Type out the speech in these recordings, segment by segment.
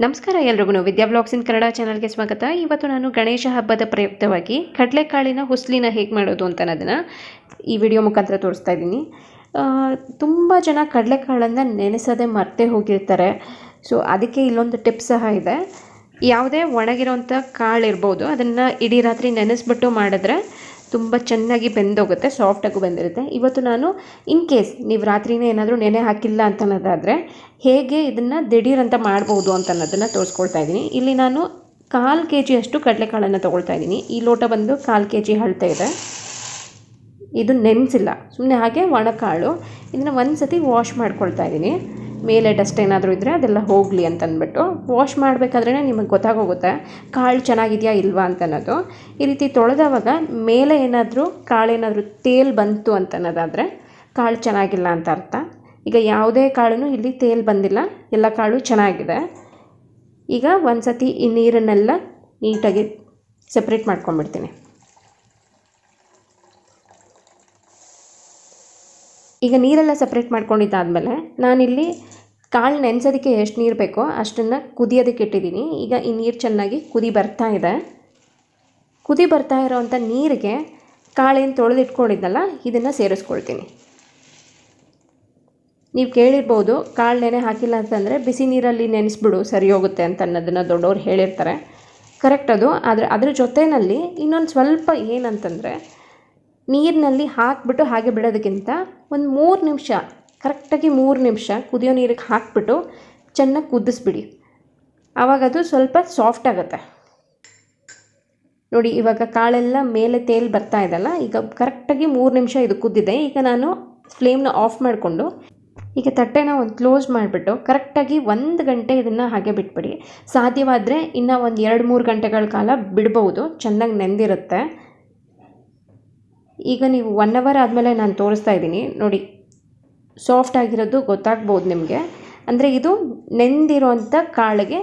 ನಮಸ್ಕಾರ ಎಲ್ರಿಗೂ ವಿದ್ಯಾ ಬ್ಲಾಗ್ಸ್ ಇನ್ ಕನ್ನಡ ಚಾನಲ್ಗೆ ಸ್ವಾಗತ. ಇವತ್ತು ನಾನು ಗಣೇಶ ಹಬ್ಬದ ಪ್ರಯುಕ್ತವಾಗಿ ಕಡಲೆಕಾಳಿನ ಹುಸ್ಲಿನ ಹೇಗೆ ಮಾಡೋದು ಅಂತ ಅನ್ನೋದನ್ನು ಈ ವಿಡಿಯೋ ಮುಖಾಂತರ ತೋರಿಸ್ತಾ ಇದ್ದೀನಿ. ತುಂಬ ಜನ ಕಡಲೆಕಾಳನ್ನು ನೆನೆಸೋದೇ ಮರ್ತೇ ಹೋಗಿರ್ತಾರೆ. ಸೊ ಅದಕ್ಕೆ ಇಲ್ಲೊಂದು ಟಿಪ್ ಸಹ ಇದೆ. ಯಾವುದೇ ಒಣಗಿರೋಂಥ ಕಾಳು ಇರ್ಬೋದು, ಅದನ್ನು ಇಡೀ ರಾತ್ರಿ ನೆನೆಸ್ಬಿಟ್ಟು ಮಾಡಿದ್ರೆ ತುಂಬ ಚೆನ್ನಾಗಿ ಬೆಂದೋಗುತ್ತೆ, ಸಾಫ್ಟಾಗೂ ಬೆಂದಿರುತ್ತೆ. ಇವತ್ತು ನಾನು ಇನ್ ಕೇಸ್ ನೀವು ರಾತ್ರಿನೇ ಏನಾದರೂ ನೆನೆ ಹಾಕಿಲ್ಲ ಅಂತ ಅನ್ನೋದಾದರೆ ಹೇಗೆ ಇದನ್ನು ದಿಢೀರಂತ ಮಾಡ್ಬೋದು ಅಂತ ಅನ್ನೋದನ್ನು ತೋರಿಸ್ಕೊಳ್ತಾ ಇದ್ದೀನಿ. ಇಲ್ಲಿ ನಾನು 1/4 kg ಅಷ್ಟು ಕಡಲೆಕಾಳನ್ನು ತೊಗೊಳ್ತಾ ಇದ್ದೀನಿ. ಈ ಲೋಟ ಬಂದು 1/4 kg ಅಳತೆ ಇದೆ. ಇದು ನೆನೆಸಿಲ್ಲ, ಸುಮ್ಮನೆ ಹಾಗೆ ಒಣಕಾಳು. ಇದನ್ನು ಒಂದು ಸತಿ ವಾಶ್ ಮಾಡ್ಕೊಳ್ತಾ ಇದ್ದೀನಿ. ಮೇಲೆ ಡಸ್ಟ್ ಏನಾದರೂ ಇದ್ದರೆ ಅದೆಲ್ಲ ಹೋಗಲಿ ಅಂತ ಅಂದ್ಬಿಟ್ಟು ವಾಶ್ ಮಾಡಬೇಕಾದ್ರೇ ನಿಮಗೆ ಗೊತ್ತಾಗೋಗುತ್ತೆ ಕಾಳು ಚೆನ್ನಾಗಿದೆಯಾ ಇಲ್ವಾ ಅಂತ ಅನ್ನೋದು. ಈ ರೀತಿ ತೊಳೆದವಾಗ ಮೇಲೆ ಏನಾದರೂ ಕಾಳೇನಾದರೂ ತೇಲ್ ಬಂತು ಅಂತ ಅನ್ನೋದಾದರೆ ಕಾಳು ಚೆನ್ನಾಗಿಲ್ಲ ಅಂತ ಅರ್ಥ. ಈಗ ಯಾವುದೇ ಕಾಳು ಇಲ್ಲಿ ತೇಲ್ ಬಂದಿಲ್ಲ, ಎಲ್ಲ ಕಾಳು ಚೆನ್ನಾಗಿದೆ. ಈಗ ಒಂದು ಸತಿ ಈ ನೀರನ್ನೆಲ್ಲ ನೀಟಾಗಿ ಸೆಪ್ರೇಟ್ ಮಾಡ್ಕೊಂಡ್ಬಿಡ್ತೀನಿ. ಈಗ ನೀರೆಲ್ಲ ಸಪ್ರೇಟ್ ಮಾಡ್ಕೊಂಡಿದ್ದಾದಮೇಲೆ ನಾನಿಲ್ಲಿ ಕಾಳು ನೆನೆಸೋದಕ್ಕೆ ಎಷ್ಟು ನೀರು ಬೇಕೋ ಅಷ್ಟನ್ನು ಕುದಿಯೋದಕ್ಕೆ ಇಟ್ಟಿದ್ದೀನಿ. ಈಗ ಈ ನೀರು ಚೆನ್ನಾಗಿ ಕುದಿ ಬರ್ತಾ ಇದೆ. ಕುದಿ ಬರ್ತಾ ಇರೋವಂಥ ನೀರಿಗೆ ಕಾಳೇನು ತೊಳೆದಿಟ್ಕೊಂಡಿದ್ದಲ್ಲ ಇದನ್ನು ಸೇರಿಸ್ಕೊಳ್ತೀನಿ. ನೀವು ಕೇಳಿರ್ಬೋದು ಕಾಳು ನೆನೆ ಹಾಕಿಲ್ಲ ಅಂತಂದರೆ ಬಿಸಿ ನೀರಲ್ಲಿ ನೆನೆಸ್ಬಿಡು ಸರಿ ಹೋಗುತ್ತೆ ಅಂತ ಅನ್ನೋದನ್ನು ದೊಡ್ಡವ್ರು ಹೇಳಿರ್ತಾರೆ. ಕರೆಕ್ಟ್ ಅದು. ಆದರೆ ಅದ್ರ ಜೊತೆಯಲ್ಲಿ ಇನ್ನೊಂದು ಸ್ವಲ್ಪ ಏನಂತಂದರೆ ನೀರಿನಲ್ಲಿ ಹಾಕಿಬಿಟ್ಟು ಹಾಗೆ ಬಿಡೋದಕ್ಕಿಂತ ಒಂದು 3 ನಿಮಿಷ, ಕರೆಕ್ಟಾಗಿ 3 ನಿಮಿಷ ಕುದಿಯೋ ನೀರಿಗೆ ಹಾಕಿಬಿಟ್ಟು ಚೆನ್ನಾಗಿ ಕುದಿಸ್ಬಿಡಿ. ಆವಾಗ ಅದು ಸ್ವಲ್ಪ ಸಾಫ್ಟ್ ಆಗುತ್ತೆ. ನೋಡಿ ಇವಾಗ ಕಾಳೆಲ್ಲ ಮೇಲೆ ತೇಲ್ ಬರ್ತಾ ಇದೆಲ್ಲ. ಈಗ ಕರೆಕ್ಟಾಗಿ 3 ನಿಮಿಷ ಇದು ಕುದ್ದಿದೆ. ಈಗ ನಾನು ಫ್ಲೇಮ್ನ ಆಫ್ ಮಾಡಿಕೊಂಡು ಈಗ ತಟ್ಟೆನ ಒಂದು ಕ್ಲೋಸ್ ಮಾಡಿಬಿಟ್ಟು ಕರೆಕ್ಟಾಗಿ 1 ಗಂಟೆ ಇದನ್ನು ಹಾಗೆ ಬಿಟ್ಬಿಡಿ. ಸಾಧ್ಯವಾದರೆ ಇನ್ನೂ ಒಂದು 2-3 ಗಂಟೆಗಳ ಕಾಲ ಬಿಡ್ಬೋದು, ಚೆನ್ನಾಗಿ ನೆಂದಿರುತ್ತೆ. ಈಗ ನೀವು 1 ಅವರ್ ಆದಮೇಲೆ ನಾನು ತೋರಿಸ್ತಾ ಇದ್ದೀನಿ. ನೋಡಿ ಸಾಫ್ಟ್ ಆಗಿರೋದು ಗೊತ್ತಾಗ್ಬೋದು ನಿಮಗೆ. ಅಂದರೆ ಇದು ನೆಂದಿರೋಂಥ ಕಾಳಿಗೆ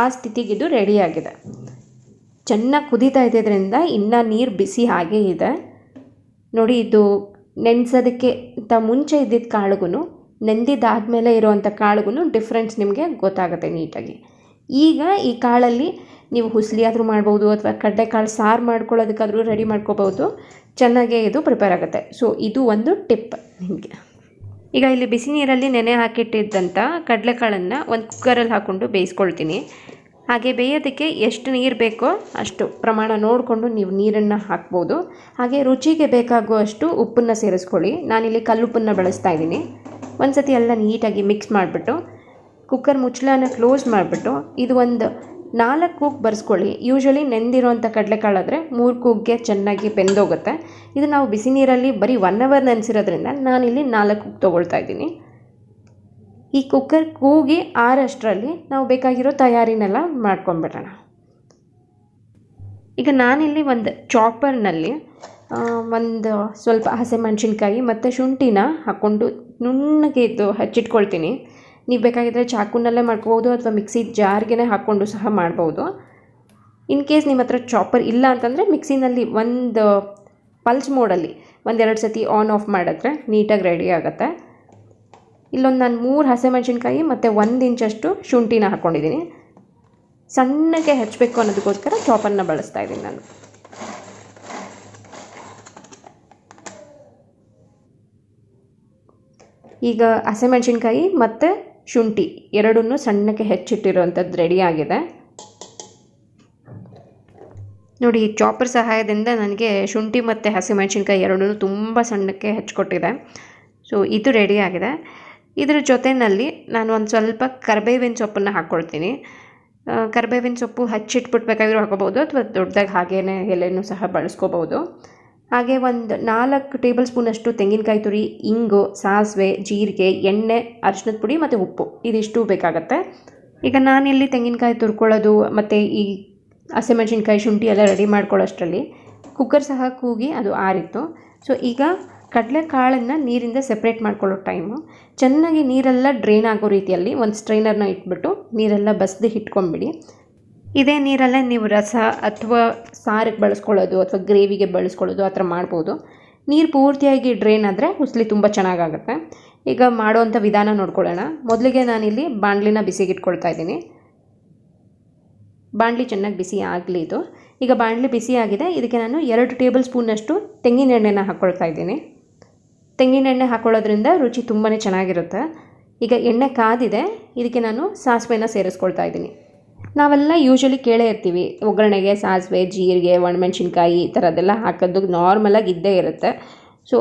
ಆ ಸ್ಥಿತಿಗೆ ಇದು ರೆಡಿಯಾಗಿದೆ. ಚೆನ್ನಾಗಿ ಕುದೀತಾ ಇದ್ದಿದ್ದರಿಂದ ಇನ್ನೂ ನೀರು ಬಿಸಿ ಹಾಗೇ ಇದೆ. ನೋಡಿ ಇದು ನೆನೆಸೋದಕ್ಕೆ ಮುಂಚೆ ಇದ್ದಿದ್ದ ಕಾಳಿಗೂ ನೆಂದಿದ್ದಾದಮೇಲೆ ಇರೋವಂಥ ಕಾಳಿಗೂ ಡಿಫ್ರೆನ್ಸ್ ನಿಮಗೆ ಗೊತ್ತಾಗುತ್ತೆ ನೀಟಾಗಿ. ಈಗ ಈ ಕಾಳಲ್ಲಿ ನೀವು ಹುಸ್ಲಿ ಆದರೂ ಮಾಡ್ಬೋದು ಅಥವಾ ಕಡಲೆಕಾಳು ಸಾರು ಮಾಡ್ಕೊಳ್ಳೋದಕ್ಕಾದರೂ ರೆಡಿ ಮಾಡ್ಕೋಬೋದು. ಚೆನ್ನಾಗೇ ಇದು ಪ್ರಿಪೇರ್ ಆಗುತ್ತೆ. ಸೊ ಇದು ಒಂದು ಟಿಪ್ ನಿಮಗೆ. ಈಗ ಇಲ್ಲಿ ಬಿಸಿ ನೀರಲ್ಲಿ ನೆನೆ ಹಾಕಿಟ್ಟಿದ್ದಂಥ ಕಡಲೆಕಾಳನ್ನು ಒಂದು ಕುಕ್ಕರಲ್ಲಿ ಹಾಕ್ಕೊಂಡು ಬೇಯಿಸ್ಕೊಳ್ತೀನಿ. ಹಾಗೆ ಬೇಯೋದಕ್ಕೆ ಎಷ್ಟು ನೀರು ಬೇಕೋ ಅಷ್ಟು ಪ್ರಮಾಣ ನೋಡಿಕೊಂಡು ನೀವು ನೀರನ್ನು ಹಾಕ್ಬೋದು. ಹಾಗೆ ರುಚಿಗೆ ಬೇಕಾಗುವಷ್ಟು ಉಪ್ಪನ್ನು ಸೇರಿಸ್ಕೊಳ್ಳಿ. ನಾನಿಲ್ಲಿ ಕಲ್ಲುಪ್ಪನ್ನು ಬಳಸ್ತಾ ಇದ್ದೀನಿ. ಒಂದು ಸತಿ ಎಲ್ಲ ನೀಟಾಗಿ ಮಿಕ್ಸ್ ಮಾಡಿಬಿಟ್ಟು ಕುಕ್ಕರ್ ಮುಚ್ಚಳನ ಕ್ಲೋಸ್ ಮಾಡಿಬಿಟ್ಟು ಇದು ಒಂದು 4 ಕೂಗು ಬರೆಸ್ಕೊಳ್ಳಿ. ಯೂಶ್ವಲಿ ನೆಂದಿರೋಂಥ ಕಡಲೆಕಾಳಾದರೆ 3 ಕೂಗಿಗೆ ಚೆನ್ನಾಗಿ ಬೆಂದೋಗುತ್ತೆ. ಇದು ನಾವು ಬಿಸಿ ನೀರಲ್ಲಿ ಬರೀ 1 ಅವರ್ ನೆನೆಸಿರೋದ್ರಿಂದ ನಾನಿಲ್ಲಿ 4 ಕೂಗು ತೊಗೊಳ್ತಾ ಇದ್ದೀನಿ. ಈ ಕುಕ್ಕರ್ ಕೂಗಿ ಆರಷ್ಟರಲ್ಲಿ ನಾವು ಬೇಕಾಗಿರೋ ತಯಾರಿನೆಲ್ಲ ಮಾಡ್ಕೊಂಡ್ಬಿಡೋಣ. ಈಗ ನಾನಿಲ್ಲಿ ಒಂದು ಚಾಪರ್ನಲ್ಲಿ ಒಂದು ಸ್ವಲ್ಪ ಹಸಿಮೆಣಸಿನ್ಕಾಯಿ ಮತ್ತು ಶುಂಠಿನ ಹಾಕ್ಕೊಂಡು ನುಣ್ಣಗೆ ಇದು ಹಚ್ಚಿಟ್ಕೊಳ್ತೀನಿ. ನೀವು ಬೇಕಾಗಿದ್ದರೆ ಚಾಕುನಲ್ಲೇ ಮಾಡ್ಕೋಬೋದು ಅಥವಾ ಮಿಕ್ಸಿ ಜಾರ್ಗೆ ಹಾಕ್ಕೊಂಡು ಸಹ ಮಾಡ್ಬೋದು. ಇನ್ ಕೇಸ್ ನಿಮ್ಮ ಹತ್ರ ಚಾಪರ್ ಇಲ್ಲ ಅಂತಂದರೆ ಮಿಕ್ಸಿನಲ್ಲಿ ಒಂದು ಪಲ್ಸ್ ಮೋಡಲ್ಲಿ 1-2 ಸತಿ ಆನ್ ಆಫ್ ಮಾಡಿದ್ರೆ ನೀಟಾಗಿ ರೆಡಿ ಆಗುತ್ತೆ. ಇಲ್ಲೊಂದು ನಾನು 3 ಹಸಿಮೆಣಸಿನ್ಕಾಯಿ ಮತ್ತು 1 ಇಂಚಷ್ಟು ಶುಂಠಿನ ಹಾಕ್ಕೊಂಡಿದ್ದೀನಿ. ಸಣ್ಣಗೆ ಹೆಚ್ಚಬೇಕು ಅನ್ನೋದಕ್ಕೋಸ್ಕರ ಚಾಪರ್ನ ಬಳಸ್ತಾ ಇದ್ದೀನಿ ನಾನು. ಈಗ ಹಸಿಮೆಣಸಿನ್ಕಾಯಿ ಮತ್ತು ಶುಂಠಿ ಎರಡನ್ನೂ ಸಣ್ಣಕ್ಕೆ ಹೆಚ್ಚಿಟ್ಟಿರೋವಂಥದ್ದು ರೆಡಿಯಾಗಿದೆ. ನೋಡಿ ಚಾಪರ್ ಸಹಾಯದಿಂದ ನನಗೆ ಶುಂಠಿ ಮತ್ತು ಹಸಿಮೆಣಸಿನ್ಕಾಯಿ ಎರಡನ್ನೂ ತುಂಬ ಸಣ್ಣಕ್ಕೆ ಹೆಚ್ಚಿಕೊಟ್ಟಿದೆ. ಸೊ ಇದು ರೆಡಿಯಾಗಿದೆ. ಇದರ ಜೊತೆಯಲ್ಲಿ ನಾನು ಒಂದು ಸ್ವಲ್ಪ ಕರಿಬೇವಿನ ಸೊಪ್ಪನ್ನು ಹಾಕ್ಕೊಳ್ತೀನಿ. ಕರಿಬೇವಿನ ಸೊಪ್ಪು ಹಚ್ಚಿಟ್ಬಿಟ್ಟು ಬೇಕಾದರೂ ಹಾಕೋಬೋದು ಅಥವಾ ದೊಡ್ಡದಾಗಿ ಹಾಗೇ ಎಲೆನೂ ಸಹ ಬಳಸ್ಕೋಬೋದು. ಹಾಗೆ ಒಂದು 4 ಟೇಬಲ್ ಸ್ಪೂನಷ್ಟು ತೆಂಗಿನಕಾಯಿ ತುರಿ, ಇಂಗು, ಸಾಸಿವೆ, ಜೀರಿಗೆ, ಎಣ್ಣೆ, ಅರಿಶಿನದ ಪುಡಿ ಮತ್ತು ಉಪ್ಪು ಇದಿಷ್ಟು ಬೇಕಾಗುತ್ತೆ. ಈಗ ನಾನಿಲ್ಲಿ ತೆಂಗಿನಕಾಯಿ ತುರ್ಕೊಳ್ಳೋದು ಮತ್ತು ಈ ಹಸಿಮೆಣಸಿನ್ಕಾಯಿ ಶುಂಠಿ ಎಲ್ಲ ರೆಡಿ ಮಾಡ್ಕೊಳ್ಳೋಷ್ಟರಲ್ಲಿ ಕುಕ್ಕರ್ ಸಹ ಕೂಗಿ ಅದು ಆರಿತ್ತು. ಸೊ ಈಗ ಕಡಲೆಕಾಳನ್ನು ನೀರಿಂದ ಸೆಪ್ರೇಟ್ ಮಾಡ್ಕೊಳ್ಳೋ ಟೈಮು ಚೆನ್ನಾಗಿ ನೀರೆಲ್ಲ ಡ್ರೈನ್ ಆಗೋ ರೀತಿಯಲ್ಲಿ ಒಂದು ಸ್ಟ್ರೈನರ್ನ ಇಟ್ಬಿಟ್ಟು ನೀರೆಲ್ಲ ಬಸ್ದು ಇಟ್ಕೊಂಡ್ಬಿಡಿ. ಇದೇ ನೀರಲ್ಲೇ ನೀವು ರಸ ಅಥವಾ ಸಾರಿಗೆ ಬಳಸ್ಕೊಳ್ಳೋದು ಅಥವಾ ಗ್ರೇವಿಗೆ ಬಳಸ್ಕೊಳ್ಳೋದು ಆ ಥರ ಮಾಡ್ಬೋದು. ನೀರು ಪೂರ್ತಿಯಾಗಿ ಡ್ರೈನ್ ಆದರೆ ಹುಸ್ಲಿ ತುಂಬ ಚೆನ್ನಾಗಾಗುತ್ತೆ. ಈಗ ಮಾಡೋವಂಥ ವಿಧಾನ ನೋಡ್ಕೊಳ್ಳೋಣ. ಮೊದಲಿಗೆ ನಾನಿಲ್ಲಿ ಬಾಣಲಿನ ಬಿಸಿಗೆ ಇಟ್ಕೊಳ್ತಾ ಇದ್ದೀನಿ. ಬಾಣಲಿ ಚೆನ್ನಾಗಿ ಬಿಸಿ ಆಗಲಿ ಇದು. ಈಗ ಬಾಣಲಿ ಬಿಸಿ ಆಗಿದೆ. ಇದಕ್ಕೆ ನಾನು 2 ಟೇಬಲ್ ಸ್ಪೂನಷ್ಟು ತೆಂಗಿನ ಎಣ್ಣೆನ ಹಾಕ್ಕೊಳ್ತಾ ಇದ್ದೀನಿ. ತೆಂಗಿನ ಎಣ್ಣೆ ಹಾಕ್ಕೊಳ್ಳೋದ್ರಿಂದ ರುಚಿ ತುಂಬಾ ಚೆನ್ನಾಗಿರುತ್ತೆ. ಈಗ ಎಣ್ಣೆ ಕಾದಿದೆ. ಇದಕ್ಕೆ ನಾನು ಸಾಸಿವೆನ ಸೇರಿಸ್ಕೊಳ್ತಾ ಇದ್ದೀನಿ. ನಾವೆಲ್ಲ ಯೂಶ್ವಲಿ ಕೇಳೇ ಇರ್ತೀವಿ, ಒಗ್ಗರಣೆಗೆ ಸಾಸಿವೆ, ಜೀರಿಗೆ, ಒಣಮೆಣ್ಸಿನ್ಕಾಯಿ ಈ ಥರದ್ದೆಲ್ಲ ಹಾಕೋದು ನಾರ್ಮಲಾಗಿ ಇದ್ದೇ ಇರುತ್ತೆ. ಸೊ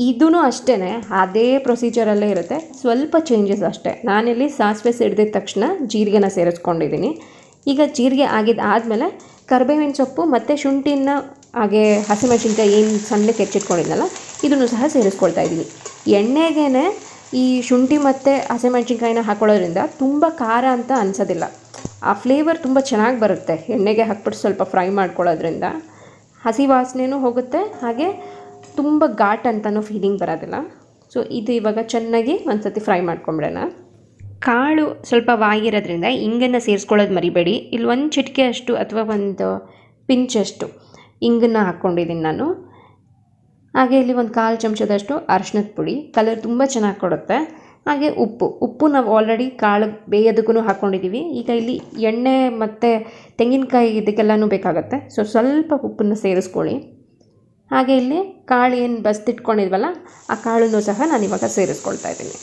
ಇದೂ ಅಷ್ಟೇ, ಅದೇ ಪ್ರೊಸೀಜರಲ್ಲೇ ಇರುತ್ತೆ, ಸ್ವಲ್ಪ ಚೇಂಜಸ್ ಅಷ್ಟೇ. ನಾನಿಲ್ಲಿ ಸಾಸಿವೆ ಸಿಡಿದ ತಕ್ಷಣ ಜೀರಿಗೆನ ಸೇರಿಸ್ಕೊಂಡಿದ್ದೀನಿ. ಈಗ ಜೀರಿಗೆ ಆದಮೇಲೆ ಕರಿಬೇವಿನ ಸೊಪ್ಪು ಮತ್ತು ಶುಂಠಿನ ಹಾಗೆ ಹಸಿಮೆಣಸಿನ್ಕಾಯಿ ಏನು ಸಣ್ಣಕ್ಕೆ ಹೆಚ್ಚಿಟ್ಕೊಂಡಿದ್ನಲ್ಲ ಇದನ್ನು ಸಹ ಸೇರಿಸ್ಕೊಳ್ತಾ ಇದ್ದೀನಿ. ಎಣ್ಣೆಗೇ ಈ ಶುಂಠಿ ಮತ್ತು ಹಸಿಮೆಣಸಿನ್ಕಾಯಿನ ಹಾಕೊಳ್ಳೋದ್ರಿಂದ ತುಂಬ ಖಾರ ಅಂತ ಅನಿಸೋದಿಲ್ಲ. ಆ ಫ್ಲೇವರ್ ತುಂಬ ಚೆನ್ನಾಗಿ ಬರುತ್ತೆ. ಎಣ್ಣೆಗೆ ಹಾಕ್ಬಿಟ್ಟು ಸ್ವಲ್ಪ ಫ್ರೈ ಮಾಡ್ಕೊಳ್ಳೋದ್ರಿಂದ ಹಸಿ ವಾಸನೆಯೂ ಹೋಗುತ್ತೆ, ಹಾಗೆ ತುಂಬ ಘಾಟ್ ಅಂತಲೂ ಫೀಲಿಂಗ್ ಬರೋದಿಲ್ಲ. ಸೊ ಇದು ಇವಾಗ ಚೆನ್ನಾಗಿ ಒಂದು ಸತಿ ಫ್ರೈ ಮಾಡ್ಕೊಂಬಿಡೋಣ. ಕಾಳು ಸ್ವಲ್ಪ ಬಾಗಿರೋದ್ರಿಂದ ಇಂಗನ್ನು ಸೇರಿಸ್ಕೊಳ್ಳೋದು ಮರಿಬೇಡಿ. ಇಲ್ಲಿ 1 ಚಿಟಿಕೆ ಅಷ್ಟು ಅಥವಾ 1 ಪಿಂಚಷ್ಟು ಇಂಗನ್ನು ಹಾಕ್ಕೊಂಡಿದ್ದೀನಿ ನಾನು. ಹಾಗೆ ಇಲ್ಲಿ 1/4 ಚಮಚದಷ್ಟು ಅರಿಶಿನದ ಪುಡಿ, ಕಲರ್ ತುಂಬ ಚೆನ್ನಾಗಿ ಕೊಡುತ್ತೆ. ಹಾಗೆ ಉಪ್ಪು ನಾವು ಆಲ್ರೆಡಿ ಕಾಳು ಬೇಯೋದಕ್ಕೂ ಹಾಕ್ಕೊಂಡಿದ್ದೀವಿ. ಈಗ ಇಲ್ಲಿ ಎಣ್ಣೆ ಮತ್ತು ತೆಂಗಿನಕಾಯಿ ಇದಕ್ಕೆಲ್ಲನೂ ಬೇಕಾಗುತ್ತೆ. ಸೊ ಸ್ವಲ್ಪ ಉಪ್ಪನ್ನು ಸೇರಿಸ್ಕೊಳ್ಳಿ. ಹಾಗೆ ಇಲ್ಲಿ ಕಾಳು ಏನು ಬಸ್ದಿಟ್ಕೊಂಡಿದ್ವಲ್ಲ ಆ ಕಾಳನ್ನು ಸಹ ನಾನಿವಾಗ ಸೇರಿಸ್ಕೊಳ್ತಾ ಇದ್ದೀನಿ.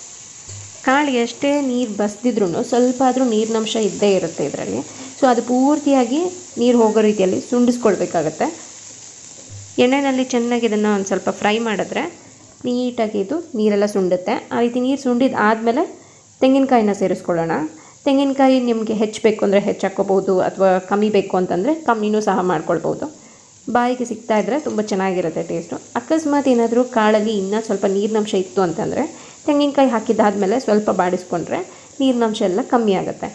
ಕಾಳು ಎಷ್ಟೇ ನೀರು ಬಸ್ದಿದ್ರೂ ಸ್ವಲ್ಪ ಆದರೂ ನೀರಿನಂಶ ಇದ್ದೇ ಇರುತ್ತೆ ಇದರಲ್ಲಿ. ಸೊ ಅದು ಪೂರ್ತಿಯಾಗಿ ನೀರು ಹೋಗೋ ರೀತಿಯಲ್ಲಿ ಸುಂಡಿಸ್ಕೊಳ್ಬೇಕಾಗತ್ತೆ. ಎಣ್ಣೆಯಲ್ಲಿ ಚೆನ್ನಾಗಿ ಇದನ್ನು ಒಂದು ಸ್ವಲ್ಪ ಫ್ರೈ ಮಾಡಿದ್ರೆ ನೀಟಾಗಿ ಇದು ನೀರೆಲ್ಲ ಸುಂಡುತ್ತೆ. ಆ ರೀತಿ ನೀರು ಸುಂಡಿದ ಆದಮೇಲೆ ತೆಂಗಿನಕಾಯಿನ ಸೇರಿಸ್ಕೊಳ್ಳೋಣ. ತೆಂಗಿನಕಾಯಿ ನಿಮಗೆ ಹೆಚ್ಚಬೇಕು ಅಂದರೆ ಹೆಚ್ಚು ಹಾಕ್ಕೋಬೋದು, ಅಥವಾ ಕಮ್ಮಿ ಬೇಕು ಅಂತಂದರೆ ಕಮ್ಮಿನೂ ಸಹ ಮಾಡ್ಕೊಳ್ಬೋದು. ಬಾಯಿಗೆ ಸಿಗ್ತಾ ಇದ್ದರೆ ತುಂಬ ಚೆನ್ನಾಗಿರುತ್ತೆ ಟೇಸ್ಟು. ಅಕಸ್ಮಾತ್ ಏನಾದರೂ ಕಾಳಲ್ಲಿ ಇನ್ನೂ ಸ್ವಲ್ಪ ನೀರಿನಂಶ ಇತ್ತು ಅಂತಂದರೆ ತೆಂಗಿನಕಾಯಿ ಹಾಕಿದ್ದಾದಮೇಲೆ ಸ್ವಲ್ಪ ಬಾಡಿಸ್ಕೊಂಡ್ರೆ ನೀರಿನಂಶ ಎಲ್ಲ ಕಮ್ಮಿ ಆಗುತ್ತೆ.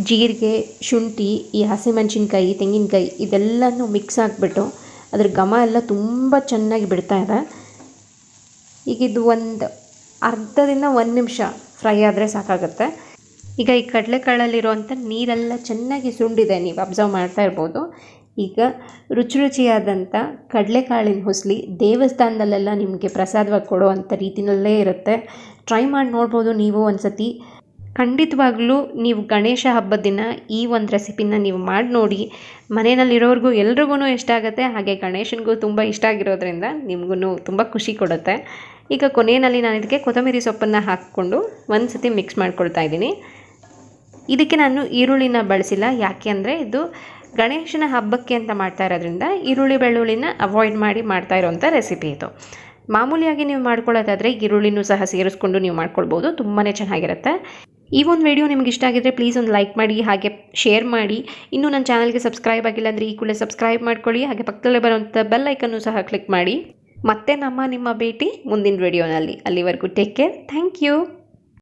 ಜೀರಿಗೆ, ಶುಂಠಿ, ಈ ಹಸಿಮೆಣಸಿನ್ಕಾಯಿ, ತೆಂಗಿನಕಾಯಿ ಇದೆಲ್ಲನೂ ಮಿಕ್ಸ್ ಆಗಿಬಿಟ್ಟು ಅದ್ರ ಘಮ ಎಲ್ಲ ತುಂಬ ಚೆನ್ನಾಗಿ ಬಿಡ್ತಾ ಇದೆ. ಈಗ ಇದು ಒಂದು ಅರ್ಧದಿಂದ 1 ನಿಮಿಷ ಫ್ರೈ ಆದರೆ ಸಾಕಾಗುತ್ತೆ. ಈಗ ಈ ಕಡಲೆಕಾಳಲ್ಲಿರುವಂಥ ನೀರೆಲ್ಲ ಚೆನ್ನಾಗಿ ಸುಂಡಿದೆ, ನೀವು ಅಬ್ಸರ್ವ್ ಮಾಡ್ತಾ ಇರ್ಬೋದು. ಈಗ ರುಚಿಯಾದಂಥ ಕಡಲೆಕಾಳಿನ ಹುಸ್ಲಿ ದೇವಸ್ಥಾನದಲ್ಲೆಲ್ಲ ನಿಮಗೆ ಪ್ರಸಾದವಾಗಿ ಕೊಡೋವಂಥ ರೀತಿಯಲ್ಲೇ ಇರುತ್ತೆ. ಟ್ರೈ ಮಾಡಿ ನೋಡ್ಬೋದು ನೀವು ಒಂದು ಸತಿ. ಖಂಡಿತವಾಗ್ಲೂ ನೀವು ಗಣೇಶ ಹಬ್ಬದ ದಿನ ಈ ಒಂದು ರೆಸಿಪಿನ ನೀವು ಮಾಡಿ ನೋಡಿ. ಮನೆಯಲ್ಲಿರೋರಿಗೂ ಎಲ್ರಿಗೂ ಇಷ್ಟ ಆಗುತ್ತೆ, ಹಾಗೆ ಗಣೇಶನಿಗೂ ತುಂಬ ಇಷ್ಟ ಆಗಿರೋದ್ರಿಂದ ನಿಮಗೂ ತುಂಬ ಖುಷಿ ಕೊಡುತ್ತೆ. ಈಗ ಕೊನೆಯಲ್ಲಿ ನಾನು ಇದಕ್ಕೆ ಕೊತ್ತಂಬರಿ ಸೊಪ್ಪನ್ನು ಹಾಕ್ಕೊಂಡು ಒಂದು ಸತಿ ಮಿಕ್ಸ್ ಮಾಡ್ಕೊಳ್ತಾ ಇದ್ದೀನಿ. ಇದಕ್ಕೆ ನಾನು ಈರುಳ್ಳಿನ ಬಳಸಿಲ್ಲ, ಯಾಕೆ ಅಂದರೆ ಇದು ಗಣೇಶನ ಹಬ್ಬಕ್ಕೆ ಅಂತ ಮಾಡ್ತಾ ಇರೋದ್ರಿಂದ ಈರುಳ್ಳಿ ಬೆಳ್ಳುಳ್ಳಿನ ಅವಾಯ್ಡ್ ಮಾಡಿ ಮಾಡ್ತಾ ಇರೋವಂಥ ರೆಸಿಪಿ ಇದು. ಮಾಮೂಲಿಯಾಗಿ ನೀವು ಮಾಡ್ಕೊಳ್ಳೋದಾದರೆ ಈರುಳ್ಳಿನೂ ಸಹ ಸೇರಿಸ್ಕೊಂಡು ನೀವು ಮಾಡ್ಕೊಳ್ಬೋದು, ತುಂಬಾ ಚೆನ್ನಾಗಿರುತ್ತೆ. ಈ ಒಂದು ವಿಡಿಯೋ ನಿಮ್ಗೆ ಇಷ್ಟ ಆಗಿದ್ರೆ ಪ್ಲೀಸ್ ಒಂದು ಲೈಕ್ ಮಾಡಿ, ಹಾಗೆ ಶೇರ್ ಮಾಡಿ. ಇನ್ನೂ ನನ್ನ ಚಾನಲ್ಗೆ ಸಬ್ಸ್ಕ್ರೈಬ್ ಆಗಿಲ್ಲ ಅಂದರೆ ಈ ಕೂಡಲೇ ಸಬ್ಸ್ಕ್ರೈಬ್ ಮಾಡ್ಕೊಳ್ಳಿ. ಹಾಗೆ ಪಕ್ಕದಲ್ಲೇ ಬರುವಂಥ ಬೆಲ್ ಐಕನ್ನು ಸಹ ಕ್ಲಿಕ್ ಮಾಡಿ. ಮತ್ತೆ ನಿಮ್ಮ ಭೇಟಿ ಮುಂದಿನ ವಿಡಿಯೋನಲ್ಲಿ. ಅಲ್ಲಿವರೆಗೂ ಟೇಕ್ ಕೇರ್. Thank you.